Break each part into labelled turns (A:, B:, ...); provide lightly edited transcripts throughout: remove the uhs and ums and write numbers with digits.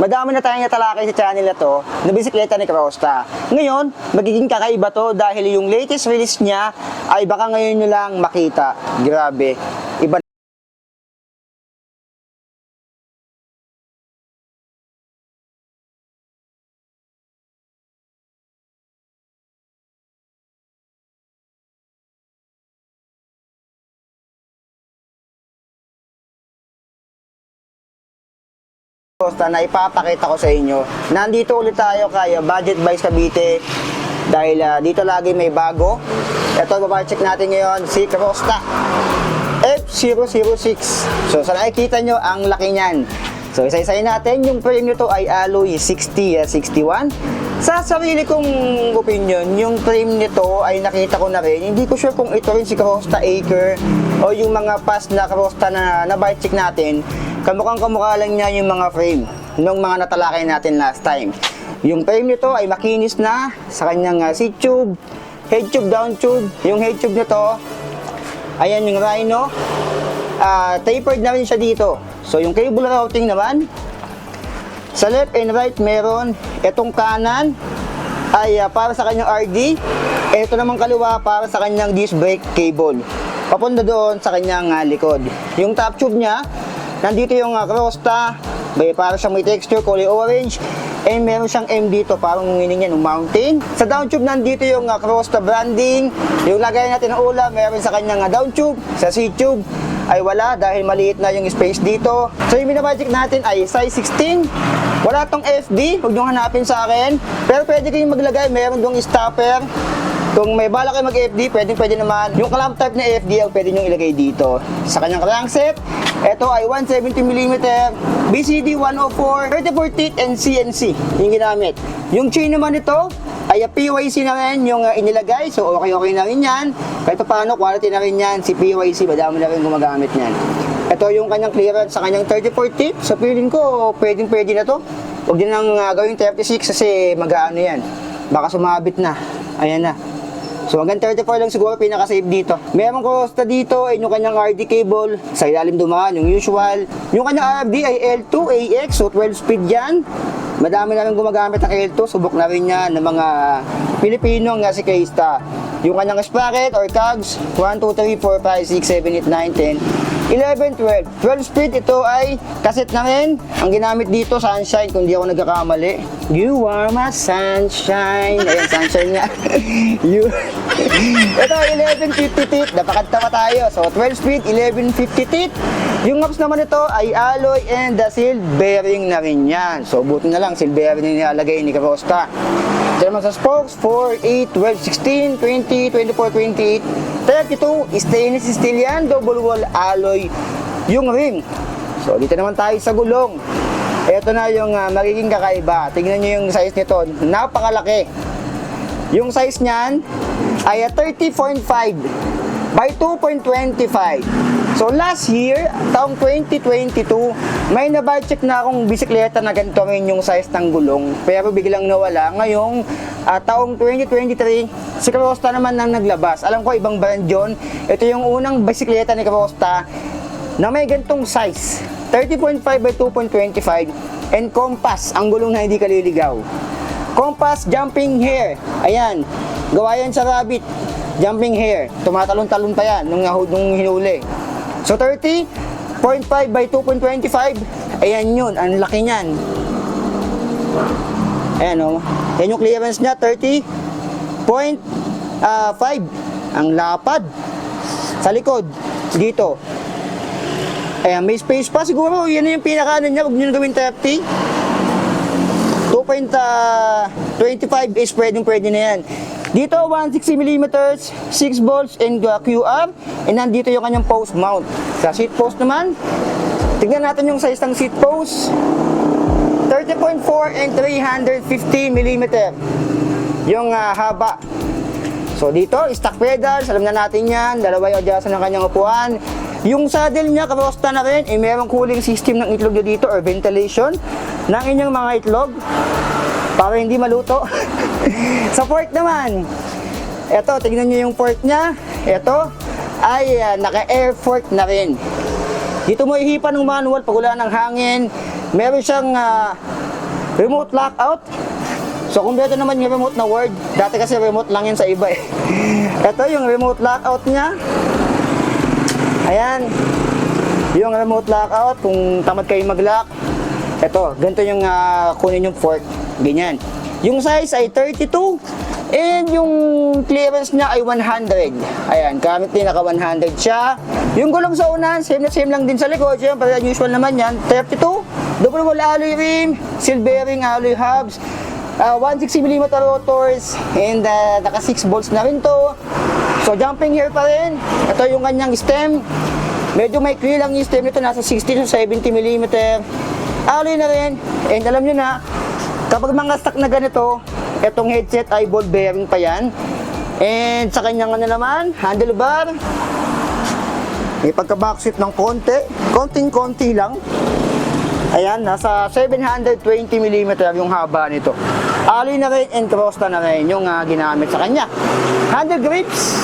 A: Madami na tayong natalakay sa channel na to na bisikleta ni Karosta. Ngayon, magiging kakaiba to dahil yung latest release niya ay baka ngayon nyo lang makita. Grabe. Iba na ipapakita ko sa inyo. Nandito ulit tayo kay Budget Bikes Cavite dahil dito lagi may bago. Ito, babacheck natin ngayon si Karosta F006. So sa nakikita nyo, ang laki niyan. So isa-isayin natin, yung frame nito ay alloy 60-61. Sa sarili kong opinion, yung frame nito ay nakita ko na rin. Hindi ko sure kung ito rin si Karosta Acre o yung mga past na Karosta na bike check natin. Kamukhang-kamukha lang niya yung mga frame nung mga natalakay natin last time. Yung frame nito ay makinis na sa kanyang seat tube, head tube, down tube. Yung head tube nito, ayan yung Rhino. Tapered na rin siya dito. So yung cable routing naman, sa left and right meron. Itong kanan ay para sa kanyang RD. Ito naman kaliwa para sa kanyang disc brake cable. Papunta doon sa kanyang likod. Yung top tube niya, nandito yung Karosta, para siyang may texture, kulay orange. And meron siyang M dito, parang meaning yan, mountain. Sa down tube, nandito yung Karosta branding. Yung lagay natin ng ulam, meron sa kanyang down tube. Sa seat tube ay wala dahil maliit na yung space dito. So yung binabudget natin ay size 16. Wala tong FD, huwag nyo hanapin sa akin. Pero pwede kayong maglagay, meron dong stopper. Kung may bala kayo mag-FD, pwede naman. Yung clamp type na FD ang pwede nyo ilagay dito. Sa kanyang crankset, ito ay 170mm, BCD 104, 34 teeth and CNC yung ginamit. Yung chain naman ito ay PYC na rin yung inilagay. So okay na rin yan. Kahit paano, quality na rin yan. Si PYC, madami na rin gumagamit yan. Ito yung kanyang clearance sa kanyang 34 teeth. So feeling ko, pwede na to. Huwag din nang gawing 36 kasi mag-ano yan. Baka sumabit na. Ayan na. So hanggang 34 lang siguro pinaka-safe dito. Meron Karosta dito ay yung kanyang RD cable. Sa ilalim dumaan yung usual. Yung kanyang RD ay L2AX, so 12 speed yan. Madami na rin gumagamit ng L2. Subok na rin yan ng mga Pilipino nga si Karosta. Yung kanyang sprocket or cogs, 1, 2, 3, 4, 5, 6, 7, 8, 9, 10, 11, 12. 12 speed, ito ay cassette na rin. Ang ginamit dito, sunshine, kung di ako nagkakamali. You are my sunshine. Ayan, sunshine nga. Ito, 1150 teeth. Napakanta pa tayo. So, 12 speed, 1150 teeth. Yung knobs naman ito ay alloy and seal bearing na rin yan. So, buti na lang, seal bearing na nilalagay ni Karosta. Ito naman sa spokes, 4, 8, 12, 16, 20, 24, 28, 32, stainless steel yan, double wall alloy yung rim. So dito naman tayo sa gulong. Ito na yung magiging kakaiba. Tingnan nyo yung size nito, napakalaki. Yung size nyan ay 30.5 by 2.25. So last year, taong 2022, may na-budget na akong bisikleta na ganito rin yung size ng gulong. Pero biglang nawala. Ngayong taong 2023, si Karosta naman nang naglabas. Alam ko, ibang brand yun. Ito yung unang bisikleta ni Karosta na may gantong size. 30.5 by 2.25 and compass, ang gulong na hindi kaliligaw. Compass jumping hair. Ayan, gawa yan sa rabbit. Jumping hair. Tumatalon-talon pa yan nung hinuli. So 30.5 by 2.25. Ayan yun, ang laki niyan. Ayan o. Yan yung clearance niya, 30.5. Ang lapad. Sa likod, dito. Ayan, may space pa. Siguro, yan yung pinaka-ano niya. Huwag nyo gawin 30. 2.25 is pwede na yan. Dito, 160mm, 6 volts and QR. And nandito yung kanyang post mount. Sa seat post naman, tignan natin yung size ng seat post. 30.4 and 350mm. Yung haba. So dito, stock pedals, alam na natin yan. Dalawa yung adjustment ng kanyang upuan. Yung saddle niya, Karosta na rin. Merong cooling system ng itlog niya dito or ventilation ng inyong mga itlog para hindi maluto. Sa fork naman, eto, tignan nyo yung fork niya. Eto ay naka-air fork na rin. Dito mo ihipan ng manual pag wala ng hangin. Meron siyang Remote lockout. So, kumpleto naman yung remote na word. Dati kasi remote lang yun sa iba eh. Ito yung remote lockout niya. Ayan. Yung remote lockout, kung tamad kayo mag-lock. Ito, ganito yung kunin yung fork. Ganyan. Yung size ay 32. And yung clearance niya ay 100. Ayan, gamit din naka 100 siya. Yung gulong sa unahan, same na same lang din sa likod. Siyempre, usual naman yan. 32. Double wall alloy rim. Seal bearing alloy hubs. 160mm rotors. And naka 6 bolts na rin to. So, jumping here pa rin. Ito yung kanyang stem. Medyo may clear lang yung stem nito. Nasa 60 to 70mm. Alloy na rin. And alam nyo na, kapag mga stock na ganito, itong headset ay ball bearing pa yan. And sa kanyang ano naman, handlebar. May pagka-backseat ng konti. Konting-konti lang. Ayan, nasa 720mm yung haba nito. Alloy na rin and crossed na rin yung ginamit sa kanya. Handle grips.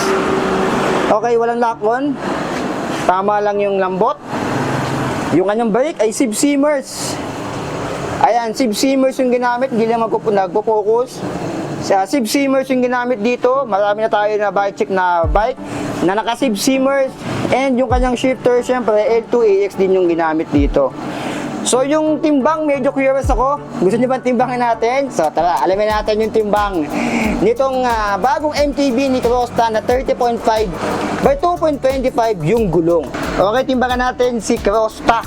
A: Okay, walang lock-on. Tama lang yung lambot. Yung kanyang brake ay sieve seamers. Ayan, sieve seamers yung ginamit. Hindi lang nagpo-focus. Sa sieve seamers yung ginamit dito. Marami na tayo na bike check na bike na naka-sieve seamers. And yung kanyang shifter, syempre, L2AX din yung ginamit dito. So, yung timbang, medyo curious ako. Gusto niyo ba timbangin natin? So, tara, alamin natin yung timbang nitong bagong MTB ni Crosta na 30.5 by 2.25 yung gulong. Okay, timbangan natin si Crosta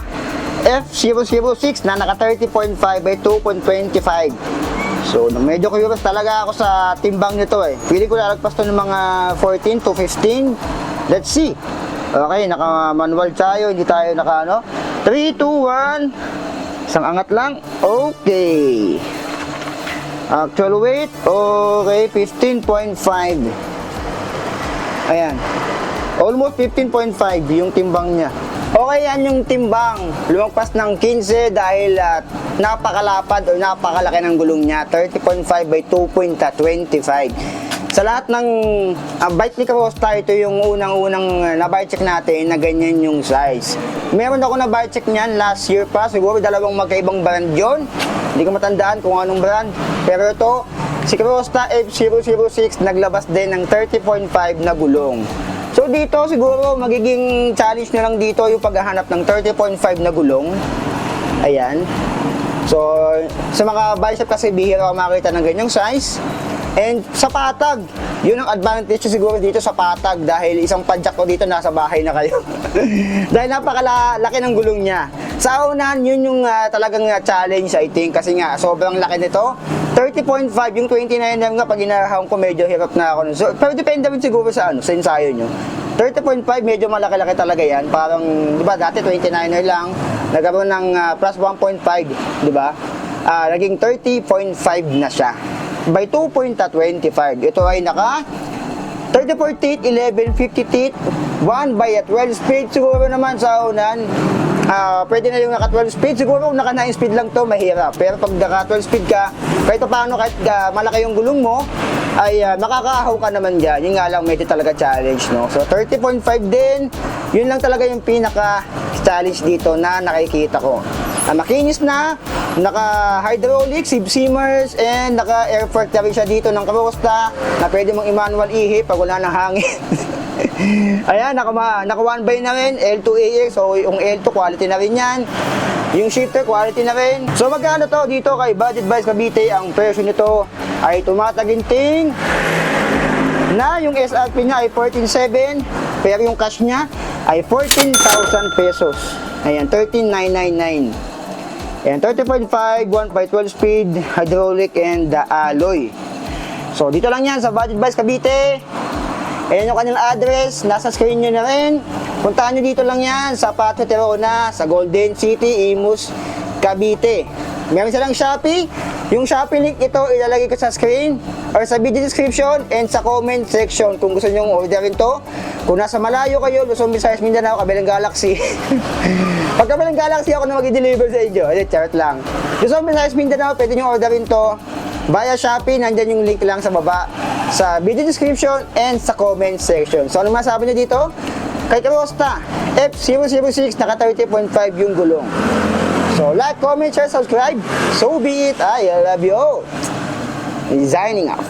A: F006 na naka 30.5 by 2.25. So, medyo curious talaga ako sa timbang nito eh. Pili ko lalagpas to ng mga 14 to 15. Let's see. Okay, naka-manual tayo, hindi tayo naka ano. 3, 2, 1. Isang angat lang. Okay. Actual weight, okay, 15.5. Ayan. Almost 15.5 yung timbang niya. Okay, yan yung timbang. Lumagpas ng 15 dahil napakalapad o napakalaki ng gulong niya. 30.5 by 2.25. Sa lahat ng bike ni Crosta, ito yung unang-unang na-bike check natin na ganyan yung size. Meron ako na-bike check niyan last year pa. Siguro dalawang magkaibang brand yun. Hindi ko matandaan kung anong brand. Pero ito, si Crosta F006 naglabas din ng 30.5 na gulong. So dito siguro magiging challenge na lang dito yung paghahanap ng 30.5 na gulong. Ayan. So sa mga bicep kasi bihira ako makita ng ganyang size. And sa patag, yun ang advantage siguro dito sa patag dahil isang padjak ko dito nasa bahay na kayo. Dahil napakalaki ng gulong niya. Sa unahan, yun yung talagang challenge I think kasi nga sobrang laki nito. 30.5 yung 29mm nga pag inahawang ko medyo hirap na ako. So, pero depende rin siguro sa sa ensayo nyo. 30.5 medyo malaki-laki talaga yan. Parang, di ba, dati 29er lang. Nagkaroon ng plus 1.5, di ba? Naging 30.5 na siya. By 2.25. Ito ay naka 34 teeth, 11 50 teeth, 1 by 12 speed. Siguro naman sa unan, pwede na yung naka 12 speed. Siguro kung naka 9 speed lang to mahirap. Pero pag naka 12 speed ka, kahit paano, kahit malaki yung gulong mo, ay makakahaw ka naman dyan. Yun nga lang medyo talaga challenge, no? So 30.5 din, yun lang talaga yung pinaka challenge dito na nakikita ko. Makinis na, naka-hydraulic, sieve seamers, and naka-air fork na rin siya dito ng Crosta na pwede mong i-manual ihip pag wala ng hangin. Ayan, naka 1 by na rin, L2AX, so yung L2 quality na rin yan. Yung shifter quality na rin. So magkano to dito kay Budget Bikes Cavite? Ang presyo nito ay tumataginting na yung SRP niya ay 14,700 pero yung cash niya ay 14,000 pesos. Ayan, 13,999. Ayan, 30.5, 1 by 12 speed, hydraulic, and alloy. So, dito lang yan sa Budget Bikes Cavite. Ayan yung kanilang address, nasa screen nyo na rin. Puntahan nyo dito lang yan sa Patio Terona, sa Golden City, Imus, Cavite. Meron silang Shopee. Yung Shopee link ito ilalagay ko sa screen or sa video description and sa comment section kung gusto nyo orderin to. Kung nasa malayo kayo, Luzon, Visayas, Mindanao, Kabilang Galaxy. Pag Kabilang Galaxy ako na mag-deliver sa inyo. Chart lang. Luzon, Visayas, Mindanao, pwede nyo orderin to via Shopee. Nandyan yung link lang sa baba sa video description and sa comment section. So ano masabi nyo dito? Kay Crosta F006 naka 30.5 yung gulong. So So like, comment, share, subscribe. So be it. I love you all. Signing off.